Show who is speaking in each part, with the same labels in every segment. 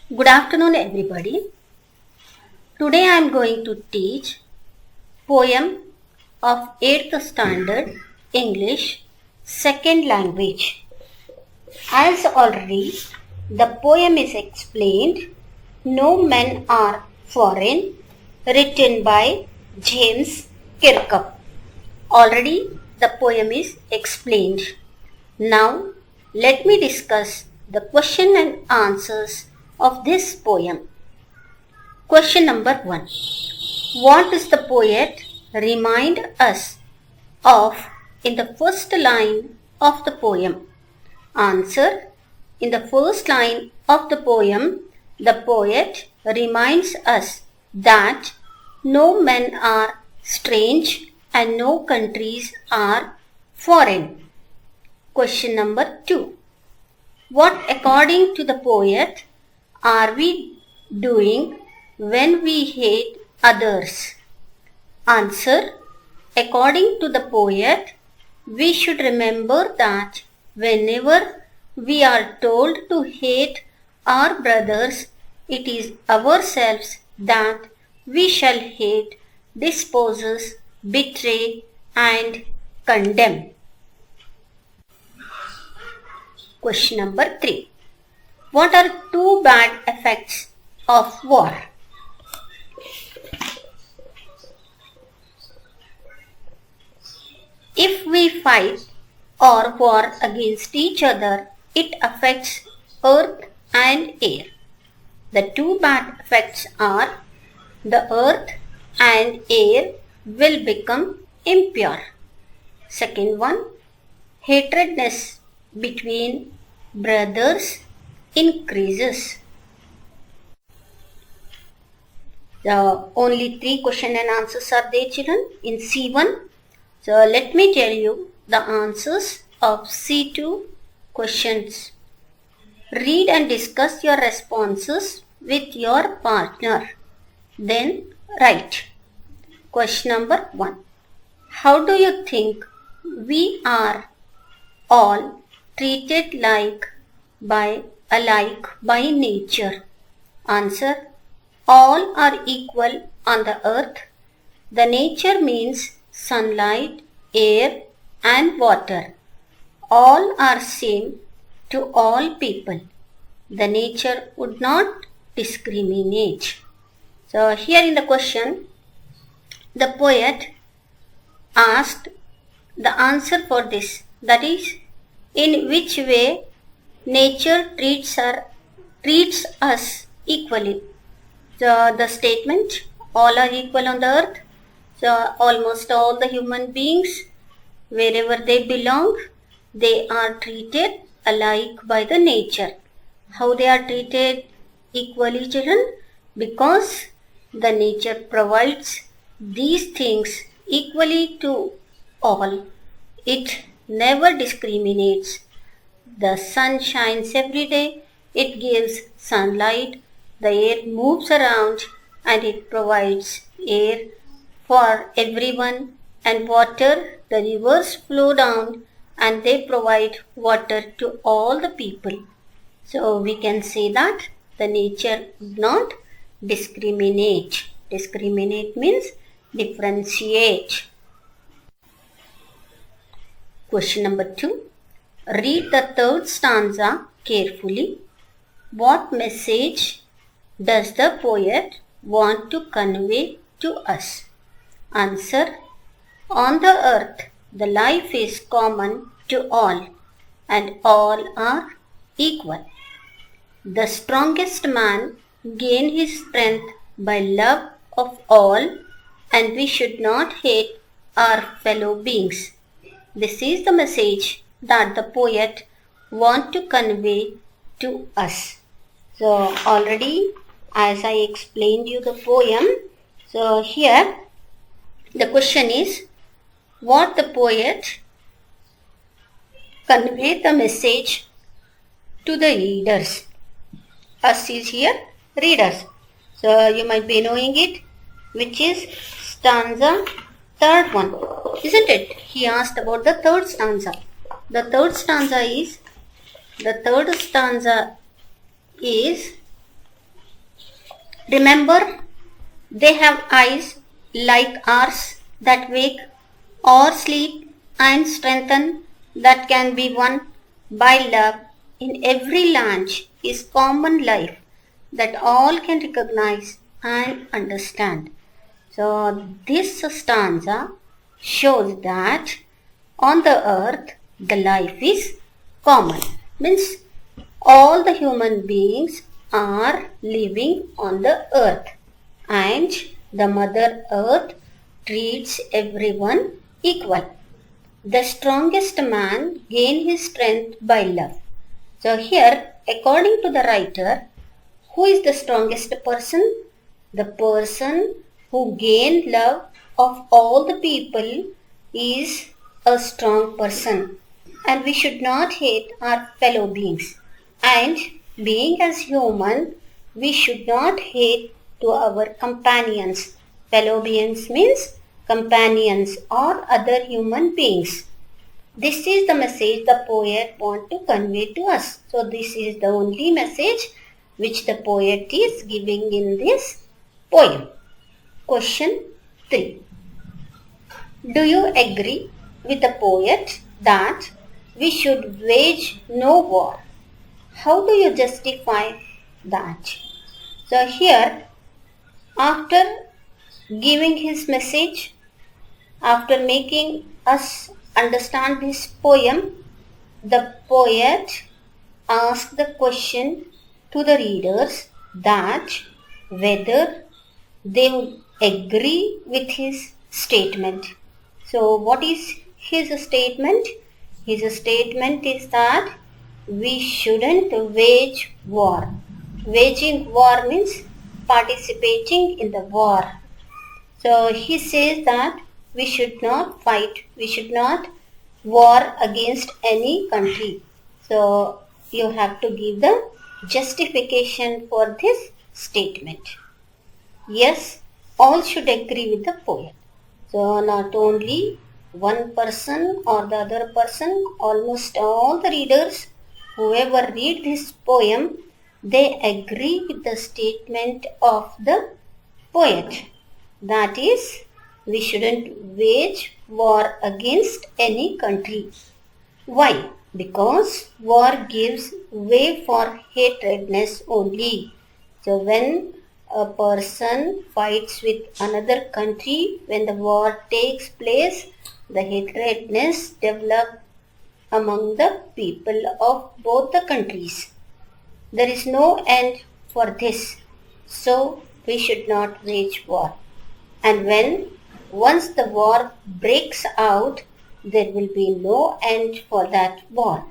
Speaker 1: Good afternoon, everybody. Today I am going to teach poem of 8th standard English second language. As already the poem is explained, No Men Are Foreign, written by James Kirkup. Already the poem is explained. Now let me discuss the question and answers of this poem. Question number 1. What does the poet remind us of in the first line of the poem? Answer. In the first line of the poem, the poet reminds us that no men are strange and no countries are foreign. Question number 2. What, according to the poet, are we doing when we hate others? Answer. According to the poet, we should remember that whenever we are told to hate our brothers, it is ourselves that we shall hate, despise, betray and condemn. Question number 3. What are two bad effects of war? If we fight or war against each other, it affects earth and air. The two bad effects are the earth and air will become impure. Second one, hatredness between brothers increases. Only 3 question and answers are there, children, in C1. So let me tell you the answers of C2 questions. Read and discuss your responses with your partner. Then write. Question number 1. How do you think we are all treated alike by nature? Answer. All are equal on the earth. The nature means sunlight, air and water. All are same to all people. The nature would not discriminate. So here in the question, the poet asked the answer for this. That is, in which way nature treats us equally. So the statement, all are equal on the earth. So almost all the human beings, wherever they belong, they are treated alike by the nature. How they are treated equally, children? Because the nature provides these things equally to all. It never discriminates. The sun shines every day. It gives sunlight. The air moves around and it provides air for everyone, and water, the rivers flow down and they provide water to all the people. So we can say that the nature would not discriminate. Discriminate means differentiate. Question number 2. Read the third stanza carefully. What message does the poet want to convey to us? Answer. On the earth, the life is common to all, and all are equal. The strongest man gains his strength by love of all, and we should not hate our fellow beings. This is the message that the poet wants to convey to us. So already, as I explained you the poem, so here the question is, what the poet convey the message to the readers. Us is here, readers. So you might be knowing it, which is stanza third one, isn't it? He asked about the third stanza. The third stanza is Remember, they have eyes like ours that wake or sleep and strengthen that can be won by love in every land is common life that all can recognize and understand. So this stanza shows that on the earth the life is common. Means all the human beings are living on the earth and the mother earth treats everyone equal. The strongest man gain his strength by love. So here, according to the writer, who is the strongest person? The person who gained love of all the people is a strong person. And we should not hate our fellow beings. And being as human, we should not hate to our companions. Fellow beings means companions or other human beings. This is the message the poet wants to convey to us. So this is the only message which the poet is giving in this poem. Question 3. Do you agree with the poet that we should wage no war? How do you justify that? So here, after giving his message, after making us understand this poem, the poet asked the question to the readers that whether they would agree with his statement. So what is his statement? His statement is that we shouldn't wage war. Waging war means participating in the war. So he says that we should not fight, we should not war against any country. So you have to give the justification for this statement. Yes, all should agree with the poet. So not only one person or the other person, almost all the readers, whoever read this poem, they agree with the statement of the poet. That is, we shouldn't wage war against any country. Why? Because war gives way for hatredness only. So when a person fights with another country, when the war takes place, the hatredness develops among the people of both the countries. There is no end for this. So we should not wage war. And when once the war breaks out, there will be no end for that war.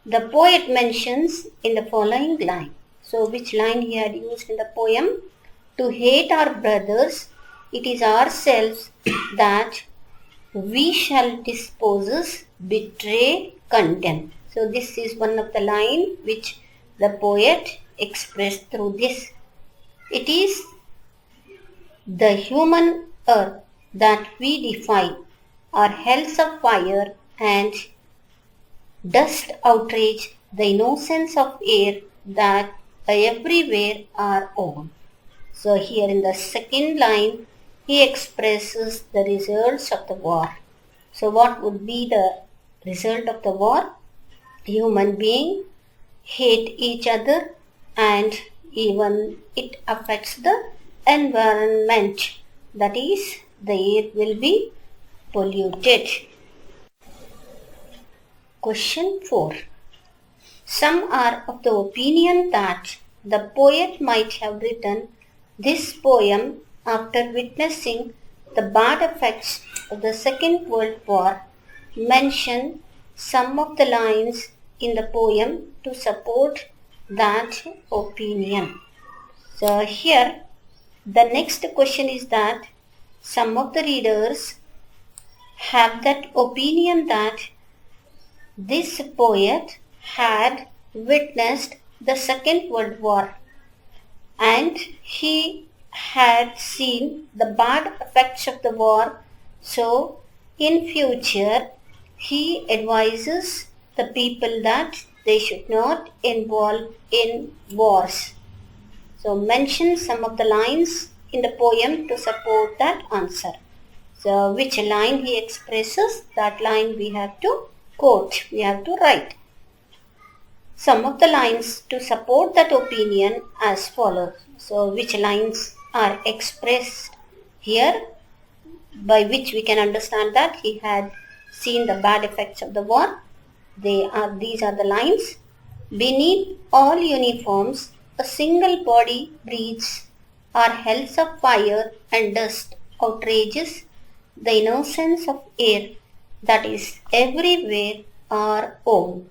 Speaker 1: The poet mentions in the following line. So which line he had used in the poem? To hate our brothers, it is ourselves that we shall dispose, betray, condemn. So this is one of the line which the poet expressed through this. It is the human earth that we defy, are hells of fire and dust outrage the innocence of air that everywhere are on. So here in the second line, he expresses the results of the war. So what would be the result of the war? Human beings hate each other and even it affects the environment. That is, the air will be polluted. Question 4. Some are of the opinion that the poet might have written this poem after witnessing the bad effects of the Second World War. Mention some of the lines in the poem to support that opinion. So here the next question is that some of the readers have that opinion that this poet had witnessed the Second World War and he had seen the bad effects of the war. So in future he advises the people that they should not involve in wars. So mention some of the lines in the poem to support that answer. So which line he expresses, that line we have to quote, we have to write. Some of the lines to support that opinion as follows. So which lines are expressed here, by which we can understand that he had seen the bad effects of the war. These are the lines. Beneath all uniforms, a single body breathes, our hells of fire and dust outrages the innocence of air that is everywhere our own.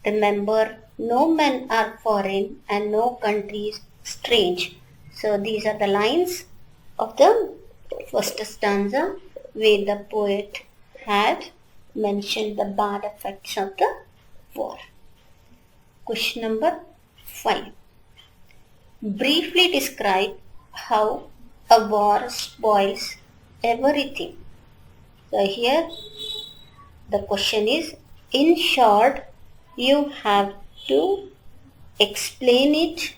Speaker 1: Remember, no men are foreign and no countries strange. So these are the lines of the first stanza where the poet had mentioned the bad effects of the war. Question number 5. Briefly describe how a war spoils everything. So here the question is, in short, you have to explain it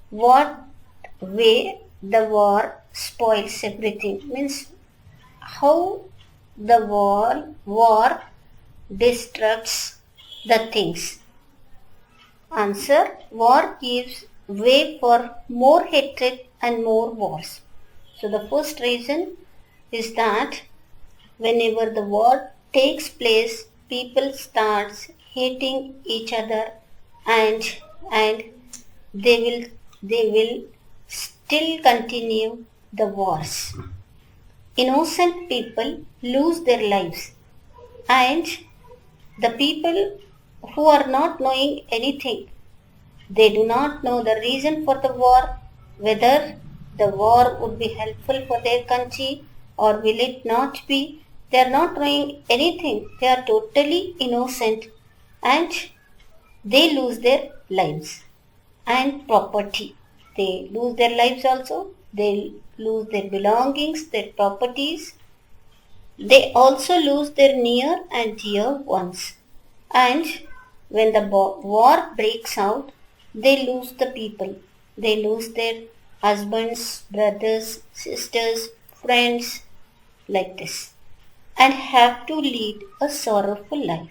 Speaker 1: what way the war spoils everything. Means how the war destructs the things. Answer, war gives way for more hatred and more wars. So the first reason is that whenever the war takes place, people start hating each other and they will still continue the wars. Innocent people lose their lives, and the people who are not knowing anything, they do not know the reason for the war, whether the war would be helpful for their country or will it not be. They are not knowing anything. They are totally innocent and they lose their lives and property. They lose their lives also. They lose their belongings, their properties. They also lose their near and dear ones. And when the war breaks out, they lose the people. They lose their husbands, brothers, sisters, friends, like this, and have to lead a sorrowful life.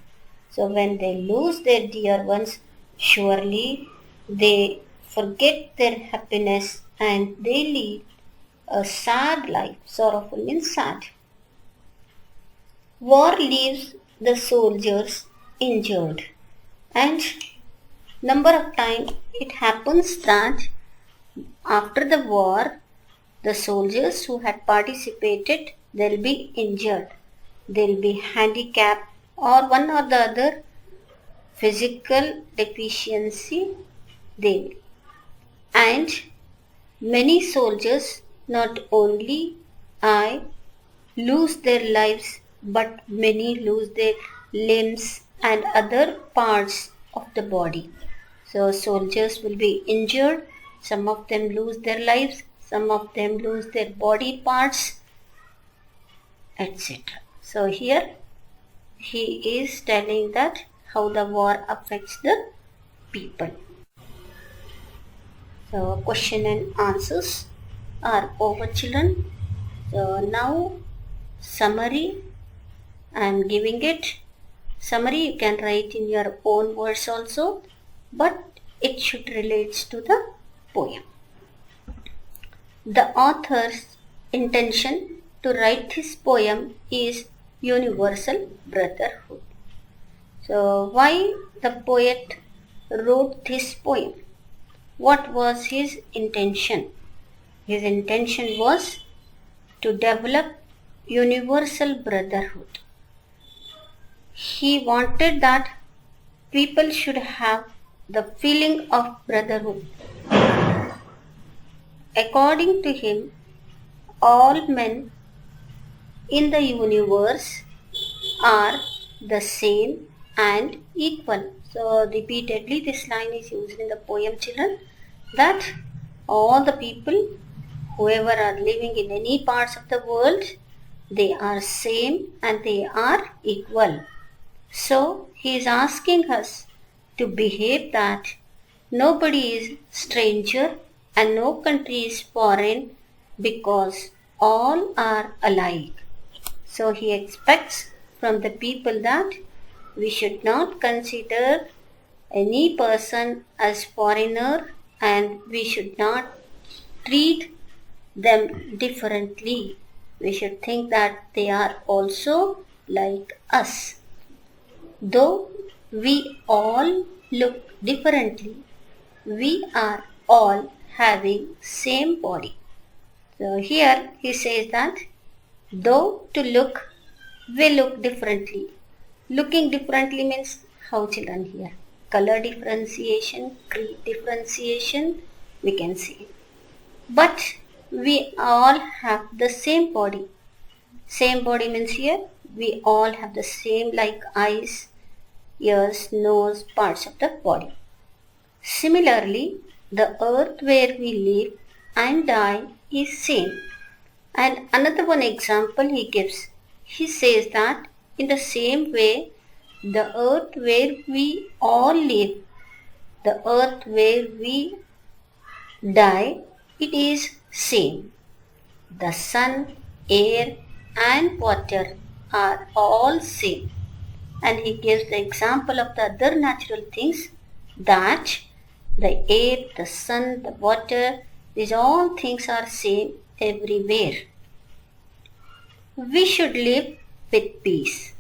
Speaker 1: So when they lose their dear ones, surely they forget their happiness and they lead a sad life. Sorrowful means sad. War leaves the soldiers injured, and number of times it happens that after the war, the soldiers who had participated, they'll be injured. They'll be handicapped or one or the other physical deficiency they will. And many soldiers not only lose their lives, but many lose their limbs and other parts of the body. So soldiers will be injured, some of them lose their lives, some of them lose their body parts, etc. So here he is telling that how the war affects the people. So question and answers are over, children. So now summary, I am giving it. Summary you can write in your own words also, but it should relate to the poem. The author's intention to write this poem is universal brotherhood. So why the poet wrote this poem? What was his intention? His intention was to develop universal brotherhood. He wanted that people should have the feeling of brotherhood. According to him, all men in the universe are the same and equal. So repeatedly this line is used in the poem, children, that all the people, whoever are living in any parts of the world, they are same and they are equal. So he is asking us to behave that nobody is stranger and no country is foreign because all are alike. So he expects from the people that we should not consider any person as foreigner and we should not treat them differently. We should think that they are also like us. Though we all look differently, we are all having same body. So here he says that though to look, we look differently. Looking differently means how children here. Color differentiation, creed differentiation, we can see. But we all have the same body. Same body means here we all have the same like eyes, ears, nose, parts of the body. Similarly, the earth where we live and die is same. And another one example he gives. He says that in the same way, the earth where we all live, the earth where we die, it is same. The sun, air and water are all same. And he gives the example of the other natural things that the air, the sun, the water, these all things are same everywhere. We should live with peace.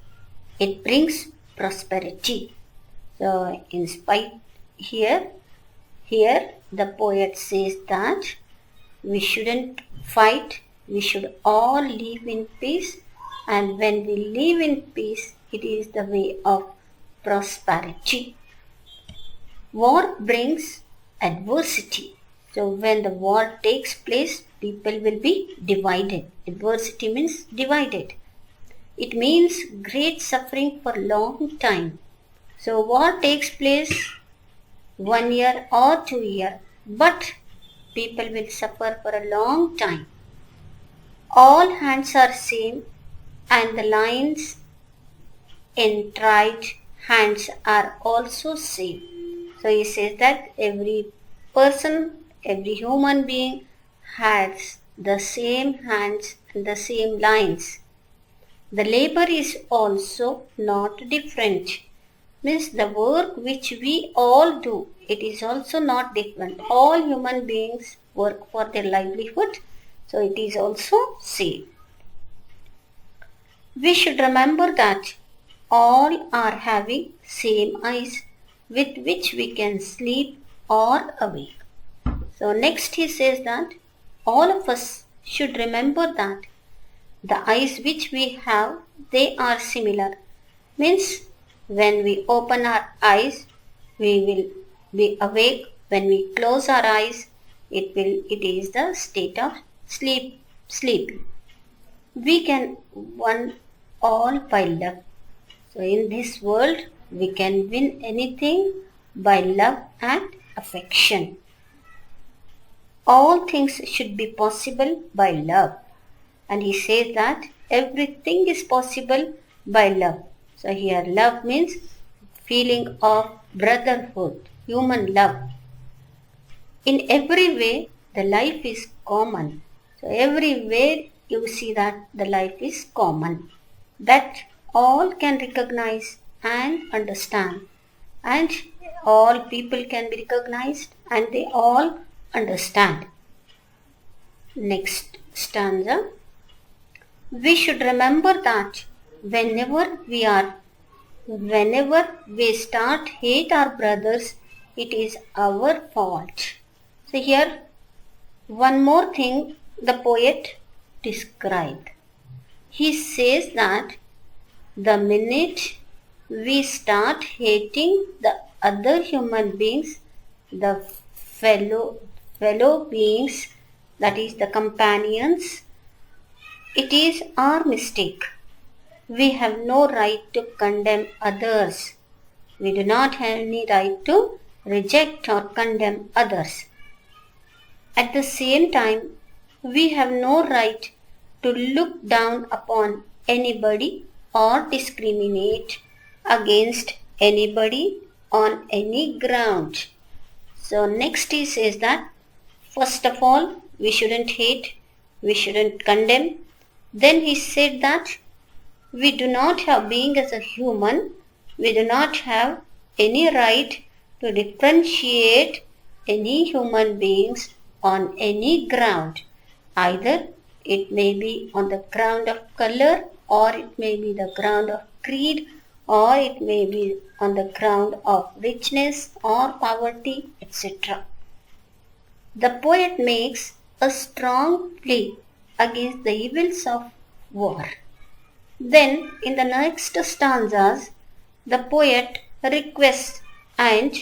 Speaker 1: It brings prosperity. So in spite here the poet says that we shouldn't fight, we should all live in peace, and when we live in peace, it is the way of prosperity. War brings adversity. So when the war takes place, people will be divided. Adversity means divided. It means great suffering for long time. So war takes place 1 year or 2 years, but people will suffer for a long time. All hands are same and the lines in right hands are also same. So he says that every person, every human being has the same hands and the same lines. The labor is also not different. Means the work which we all do, it is also not different. All human beings work for their livelihood, so it is also same. We should remember that all are having same eyes with which we can sleep or awake. So next he says that all of us should remember that the eyes which we have, they are similar. Means when we open our eyes, we will be awake. When we close our eyes, it is the state of sleep. We can win all by love. So in this world, we can win anything by love and affection. All things should be possible by love. And he says that everything is possible by love. So here love means feeling of brotherhood, human love. In every way, the life is common. So everywhere you see that the life is common. That all can recognize and understand. And all people can be recognized and they all understand. Next stanza. We should remember that whenever we start hate our brothers, it is our fault. So here one more thing the poet described. He says that the minute we start hating the other human beings, the fellow beings, that is the companions, it is our mistake. We have no right to condemn others. We do not have any right to reject or condemn others. At the same time, we have no right to look down upon anybody or discriminate against anybody on any ground. So next he says that First of all, we shouldn't hate, we shouldn't condemn. Then he said that we do not have, being as a human, we do not have any right to differentiate any human beings on any ground. Either it may be on the ground of color, or it may be the ground of creed, or it may be on the ground of richness or poverty, etc. The poet makes a strong plea against the evils of war. Then, in the next stanzas, the poet requests and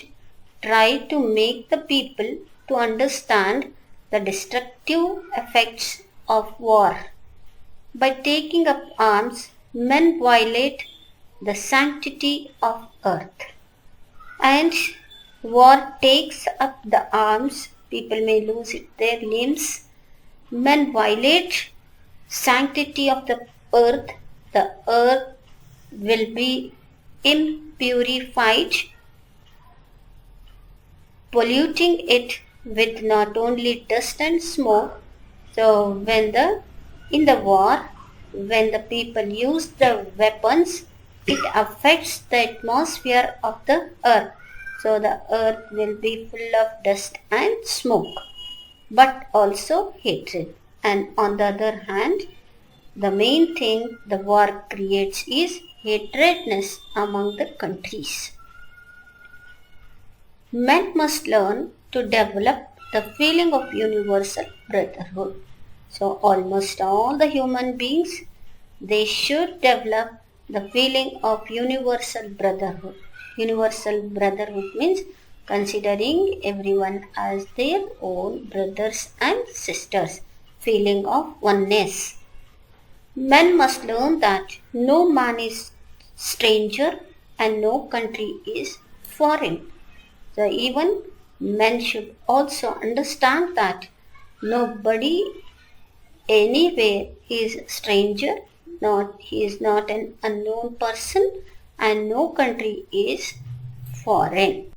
Speaker 1: tries to make the people to understand the destructive effects of war. By taking up arms, men violate the sanctity of earth. And war takes up the arms, people may lose their limbs. Men violate sanctity of the earth will be impurified, polluting it with not only dust and smoke. So in the war, when the people use the weapons, it affects the atmosphere of the earth. So the earth will be full of dust and smoke, but also hatred. And on the other hand, the main thing the war creates is hatredness among the countries. Men must learn to develop the feeling of universal brotherhood. So almost all the human beings, they should develop the feeling of universal brotherhood. Universal brotherhood means considering everyone as their own brothers and sisters, feeling of oneness. Men must learn that no man is stranger and no country is foreign. So even men should also understand that nobody anywhere is stranger, he is not an unknown person, and no country is foreign.